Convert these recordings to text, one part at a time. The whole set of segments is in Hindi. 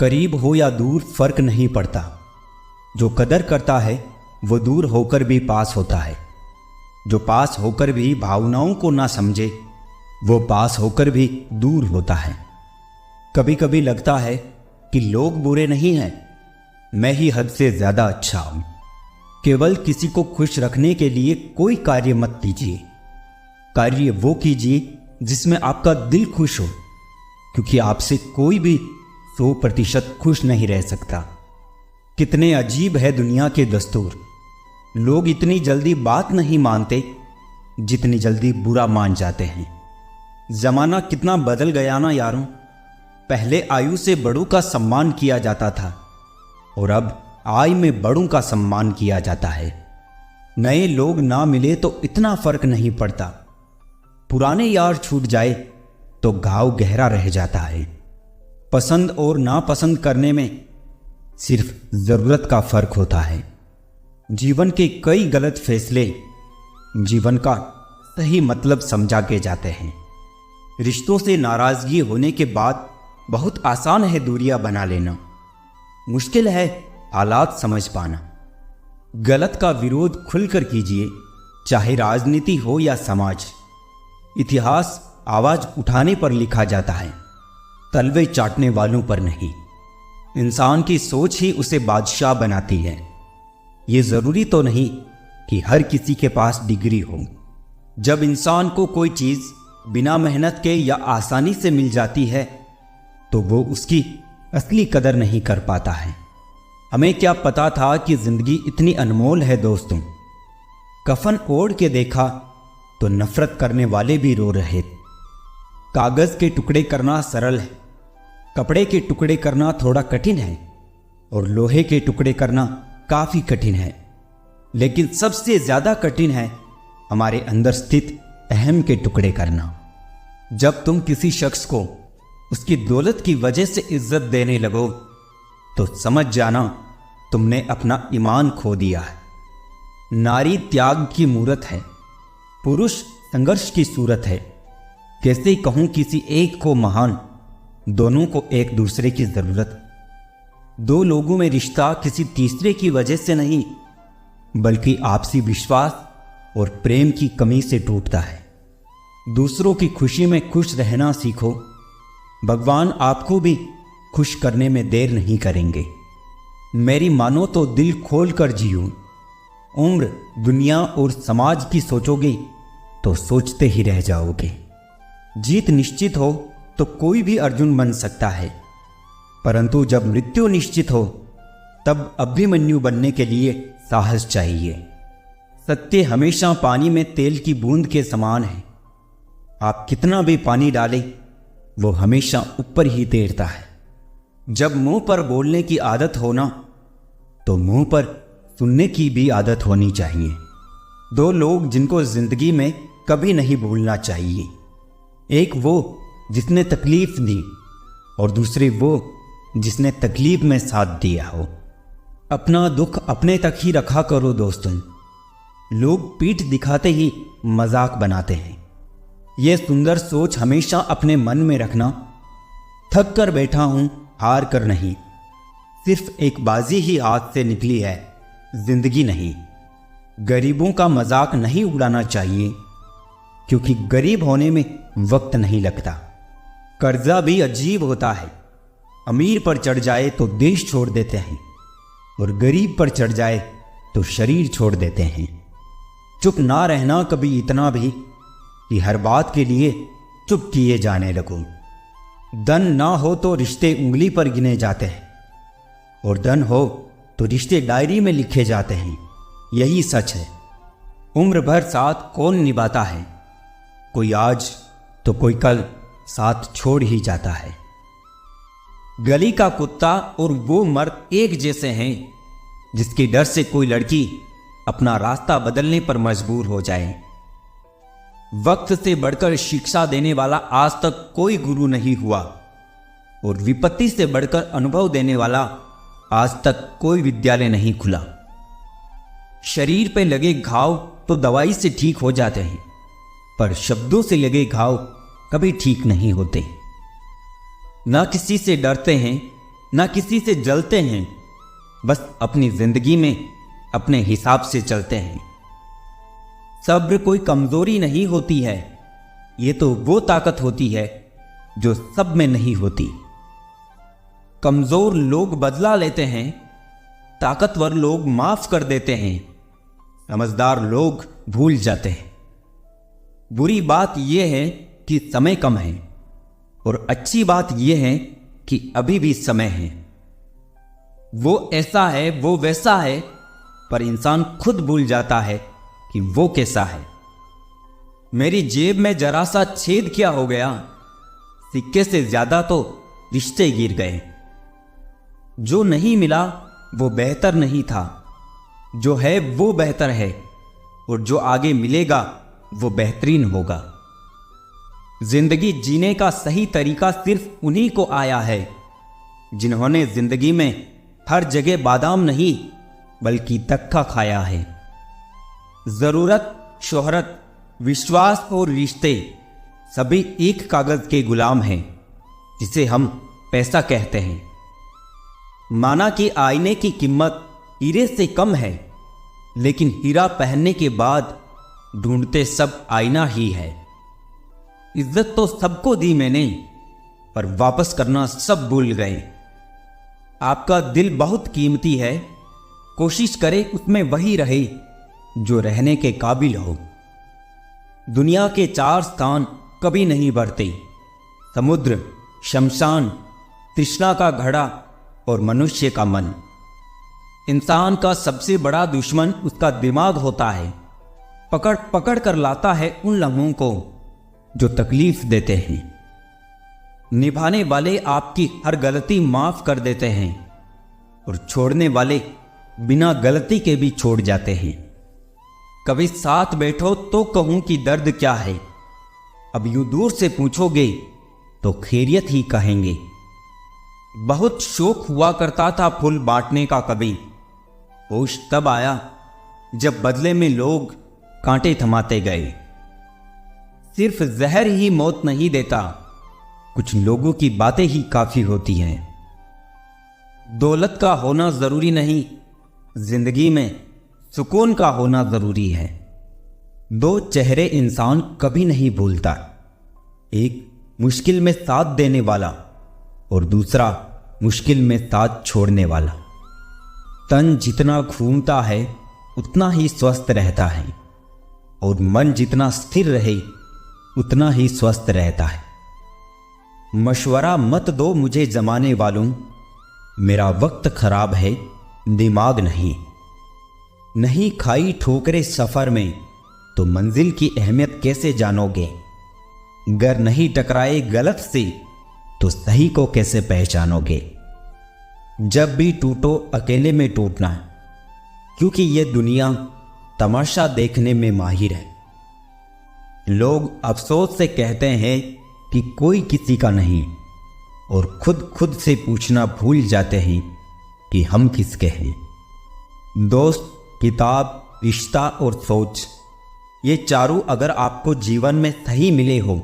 करीब हो या दूर फर्क नहीं पड़ता। जो कदर करता है वो दूर होकर भी पास होता है। जो पास होकर भी भावनाओं को ना समझे वो पास होकर भी दूर होता है। कभी कभी लगता है कि लोग बुरे नहीं हैं, मैं ही हद से ज्यादा अच्छा हूं। केवल किसी को खुश रखने के लिए कोई कार्य मत कीजिए। कार्य वो कीजिए जिसमें आपका दिल खुश हो, क्योंकि आपसे कोई भी 100% खुश नहीं रह सकता। कितने अजीब है दुनिया के दस्तूर। लोग इतनी जल्दी बात नहीं मानते जितनी जल्दी बुरा मान जाते हैं। जमाना कितना बदल गया ना यारों। पहले आयु से बड़ों का सम्मान किया जाता था और अब आय में बड़ों का सम्मान किया जाता है। नए लोग ना मिले तो इतना फर्क नहीं पड़ता, पुराने यार छूट जाए तो घाव गहरा रह जाता है। पसंद और नापसंद करने में सिर्फ जरूरत का फर्क होता है। जीवन के कई गलत फैसले जीवन का सही मतलब समझा के जाते हैं। रिश्तों से नाराजगी होने के बाद बहुत आसान है दूरियां बना लेना, मुश्किल है हालात समझ पाना। गलत का विरोध खुलकर कीजिए, चाहे राजनीति हो या समाज। इतिहास आवाज उठाने पर लिखा जाता है, तलवे चाटने वालों पर नहीं। इंसान की सोच ही उसे बादशाह बनाती है। ये जरूरी तो नहीं कि हर किसी के पास डिग्री हो। जब इंसान को कोई चीज बिना मेहनत के या आसानी से मिल जाती है तो वो उसकी असली कदर नहीं कर पाता है। हमें क्या पता था कि जिंदगी इतनी अनमोल है दोस्तों। कफन ओढ़ के देखा तो नफरत करने वाले भी रो रहे। कागज के टुकड़े करना सरल है, कपड़े के टुकड़े करना थोड़ा कठिन है और लोहे के टुकड़े करना काफी कठिन है। लेकिन सबसे ज्यादा कठिन है हमारे अंदर स्थित अहम के टुकड़े करना। जब तुम किसी शख्स को उसकी दौलत की वजह से इज्जत देने लगो तो समझ जाना तुमने अपना ईमान खो दिया है। नारी त्याग की मूरत है, पुरुष संघर्ष की सूरत है। कैसे कहूं किसी एक को महान, दोनों को एक दूसरे की जरूरत। दो लोगों में रिश्ता किसी तीसरे की वजह से नहीं बल्कि आपसी विश्वास और प्रेम की कमी से टूटता है। दूसरों की खुशी में खुश रहना सीखो, भगवान आपको भी खुश करने में देर नहीं करेंगे। मेरी मानो तो दिल खोल कर जियो। उम्र, दुनिया और समाज की सोचोगे तो सोचते ही रह जाओगे। जीत निश्चित हो तो कोई भी अर्जुन बन सकता है, परंतु जब मृत्यु निश्चित हो तब अभिमन्यु बनने के लिए साहस चाहिए। सत्य हमेशा पानी में तेल की बूंद के समान है। आप कितना भी पानी डालें वो हमेशा ऊपर ही तैरता है। जब मुंह पर बोलने की आदत हो ना तो मुंह पर सुनने की भी आदत होनी चाहिए। दो लोग जिनको जिंदगी में कभी नहीं भूलना चाहिए, एक वो जिसने तकलीफ दी और दूसरे वो जिसने तकलीफ में साथ दिया हो। अपना दुख अपने तक ही रखा करो दोस्तों। लोग पीठ दिखाते ही मजाक बनाते हैं। यह सुंदर सोच हमेशा अपने मन में रखना। थक कर बैठा हूं, हार कर नहीं। सिर्फ एक बाजी ही हाथ से निकली है, जिंदगी नहीं। गरीबों का मजाक नहीं उड़ाना चाहिए, क्योंकि गरीब होने में वक्त नहीं लगता। कर्जा भी अजीब होता है। अमीर पर चढ़ जाए तो देश छोड़ देते हैं और गरीब पर चढ़ जाए तो शरीर छोड़ देते हैं। चुप ना रहना कभी इतना भी कि हर बात के लिए चुप किए जाने लगो। धन ना हो तो रिश्ते उंगली पर गिने जाते हैं और धन हो तो रिश्ते डायरी में लिखे जाते हैं। यही सच है। उम्र भर साथ कौन निभाता है? कोई आज तो कोई कल साथ छोड़ ही जाता है। गली का कुत्ता और वो मर्द एक जैसे हैं जिसके डर से कोई लड़की अपना रास्ता बदलने पर मजबूर हो जाए। वक्त से बढ़कर शिक्षा देने वाला आज तक कोई गुरु नहीं हुआ और विपत्ति से बढ़कर अनुभव देने वाला आज तक कोई विद्यालय नहीं खुला। शरीर पे लगे घाव तो दवाई से ठीक हो जाते हैं, पर शब्दों से लगे घाव कभी ठीक नहीं होते। ना किसी से डरते हैं ना किसी से जलते हैं, बस अपनी जिंदगी में अपने हिसाब से चलते हैं। सब्र कोई कमजोरी नहीं होती है, ये तो वो ताकत होती है जो सब में नहीं होती। कमजोर लोग बदला लेते हैं, ताकतवर लोग माफ कर देते हैं, समझदार लोग भूल जाते हैं। बुरी बात यह है कि समय कम है, और अच्छी बात यह है कि अभी भी समय है। वो ऐसा है, वो वैसा है, पर इंसान खुद भूल जाता है कि वो कैसा है। मेरी जेब में जरा सा छेद क्या हो गया, सिक्के से ज्यादा तो रिश्ते गिर गए। जो नहीं मिला वो बेहतर नहीं था, जो है वो बेहतर है, और जो आगे मिलेगा वो बेहतरीन होगा। जिंदगी जीने का सही तरीका सिर्फ उन्हीं को आया है जिन्होंने जिंदगी में हर जगह बादाम नहीं बल्कि तक्का खाया है। जरूरत, शोहरत, विश्वास और रिश्ते सभी एक कागज के गुलाम हैं जिसे हम पैसा कहते हैं। माना कि आईने की कीमत हीरे से कम है, लेकिन हीरा पहनने के बाद ढूंढते सब आईना ही है। इज्जत तो सबको दी मैंने, पर वापस करना सब भूल गए। आपका दिल बहुत कीमती है, कोशिश करे उसमें वही रहे जो रहने के काबिल हो। दुनिया के 4 स्थान कभी नहीं बढ़ते, समुद्र, शमशान, तृष्णा का घड़ा और मनुष्य का मन। इंसान का सबसे बड़ा दुश्मन उसका दिमाग होता है। पकड़ पकड़ कर लाता है उन लम्हों को जो तकलीफ देते हैं। निभाने वाले आपकी हर गलती माफ कर देते हैं, और छोड़ने वाले बिना गलती के भी छोड़ जाते हैं। कभी साथ बैठो तो कहूं कि दर्द क्या है, अब यूं दूर से पूछोगे तो खैरियत ही कहेंगे। बहुत शौक हुआ करता था फूल बांटने का, कभी होश तब आया जब बदले में लोग कांटे थमाते गए। सिर्फ जहर ही मौत नहीं देता, कुछ लोगों की बातें ही काफी होती हैं। दौलत का होना जरूरी नहीं, जिंदगी में सुकून का होना जरूरी है। 2 चेहरे इंसान कभी नहीं भूलता, एक मुश्किल में साथ देने वाला और दूसरा मुश्किल में साथ छोड़ने वाला। तन जितना घूमता है उतना ही स्वस्थ रहता है, और मन जितना स्थिर रहे उतना ही स्वस्थ रहता है। मशवरा मत दो मुझे जमाने वालों, मेरा वक्त खराब है, दिमाग नहीं। नहीं खाई ठोकरे सफर में तो मंजिल की अहमियत कैसे जानोगे। गर नहीं टकराए गलत से तो सही को कैसे पहचानोगे। जब भी टूटो अकेले में टूटना, क्योंकि ये दुनिया तमाशा देखने में माहिर है। लोग अफसोस से कहते हैं कि कोई किसी का नहीं, और खुद से पूछना भूल जाते हैं कि हम किसके हैं। दोस्त, किताब, रिश्ता और सोच, ये चारों अगर आपको जीवन में सही मिले हो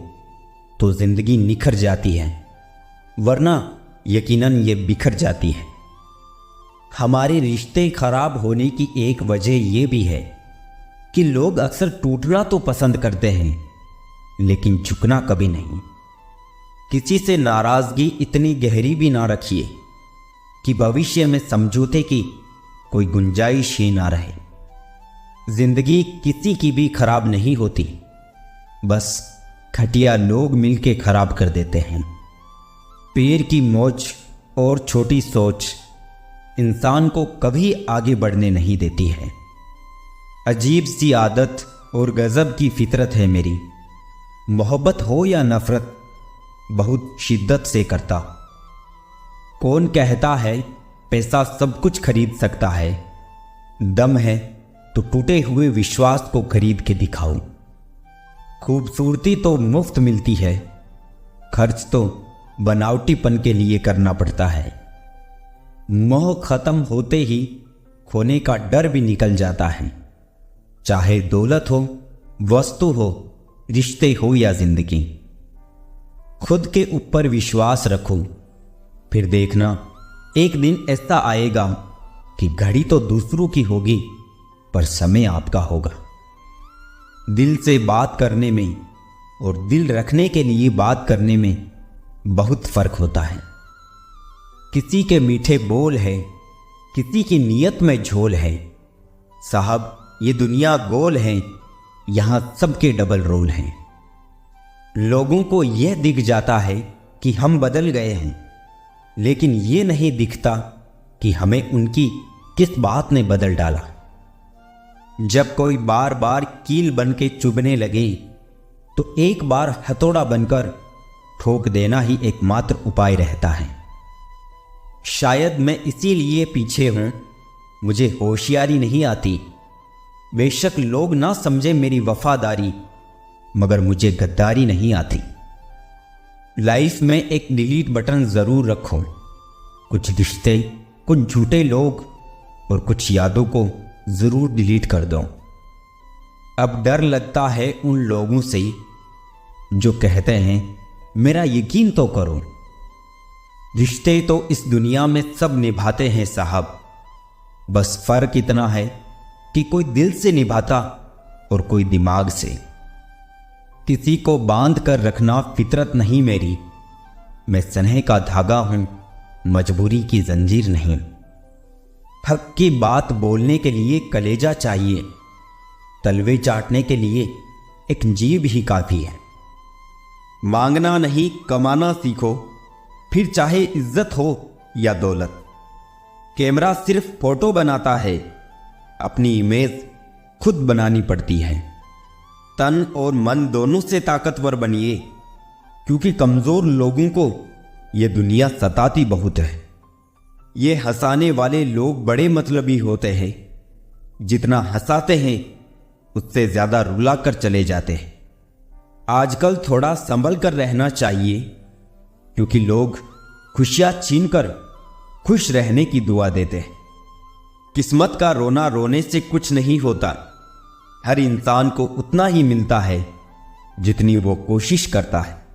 तो जिंदगी निखर जाती है, वरना यकीनन ये बिखर जाती है। हमारे रिश्ते खराब होने की एक वजह ये भी है कि लोग अक्सर टूटना तो पसंद करते हैं, लेकिन झुकना कभी नहीं। किसी से नाराजगी इतनी गहरी भी ना रखिए कि भविष्य में समझौते की कोई गुंजाइश ही ना रहे। जिंदगी किसी की भी खराब नहीं होती, बस घटिया लोग मिलके खराब कर देते हैं। पैर की मौज और छोटी सोच इंसान को कभी आगे बढ़ने नहीं देती है। अजीब सी आदत और गजब की फितरत है मेरी, मोहब्बत हो या नफरत बहुत शिद्दत से करता। कौन कहता है पैसा सब कुछ खरीद सकता है, दम है तो टूटे हुए विश्वास को खरीद के दिखाओ। खूबसूरती तो मुफ्त मिलती है, खर्च तो बनावटीपन के लिए करना पड़ता है। मोह खत्म होते ही खोने का डर भी निकल जाता है, चाहे दौलत हो, वस्तु हो, रिश्ते हो या जिंदगी। खुद के ऊपर विश्वास रखो, फिर देखना एक दिन ऐसा आएगा कि घड़ी तो दूसरों की होगी, पर समय आपका होगा। दिल से बात करने में और दिल रखने के लिए बात करने में बहुत फर्क होता है। किसी के मीठे बोल है, किसी की नीयत में झोल है। साहब, ये दुनिया गोल है, यहां सबके डबल रोल हैं। लोगों को यह दिख जाता है कि हम बदल गए हैं, लेकिन ये नहीं दिखता कि हमें उनकी किस बात ने बदल डाला। जब कोई बार बार कील बन के चुभने लगे तो एक बार हथौड़ा बनकर ठोक देना ही एकमात्र उपाय रहता है। शायद मैं इसीलिए पीछे हूं, मुझे होशियारी नहीं आती। बेशक लोग ना समझे मेरी वफादारी, मगर मुझे गद्दारी नहीं आती। लाइफ में एक डिलीट बटन जरूर रखो। कुछ रिश्ते, कुछ झूठे लोग और कुछ यादों को जरूर डिलीट कर दो। अब डर लगता है उन लोगों से जो कहते हैं मेरा यकीन तो करो। रिश्ते तो इस दुनिया में सब निभाते हैं साहब, बस फर्क इतना है कि कोई दिल से निभाता और कोई दिमाग से। किसी को बांध कर रखना फितरत नहीं मेरी, मैं स्नेह का धागा हूं, मजबूरी की जंजीर नहीं। हक की बात बोलने के लिए कलेजा चाहिए, तलवे चाटने के लिए एक जीभ ही काफी है। मांगना नहीं कमाना सीखो, फिर चाहे इज्जत हो या दौलत। कैमरा सिर्फ फोटो बनाता है, अपनी इमेज खुद बनानी पड़ती है। तन और मन दोनों से ताकतवर बनिए, क्योंकि कमजोर लोगों को यह दुनिया सताती बहुत है। ये हंसाने वाले लोग बड़े मतलबी होते हैं, जितना हंसाते हैं उससे ज्यादा रुला कर चले जाते हैं। आजकल थोड़ा संभल कर रहना चाहिए, क्योंकि लोग खुशियां छीनकर खुश रहने की दुआ देते हैं। किस्मत का रोना रोने से कुछ नहीं होता। हर इंसान को उतना ही मिलता है जितनी वो कोशिश करता है।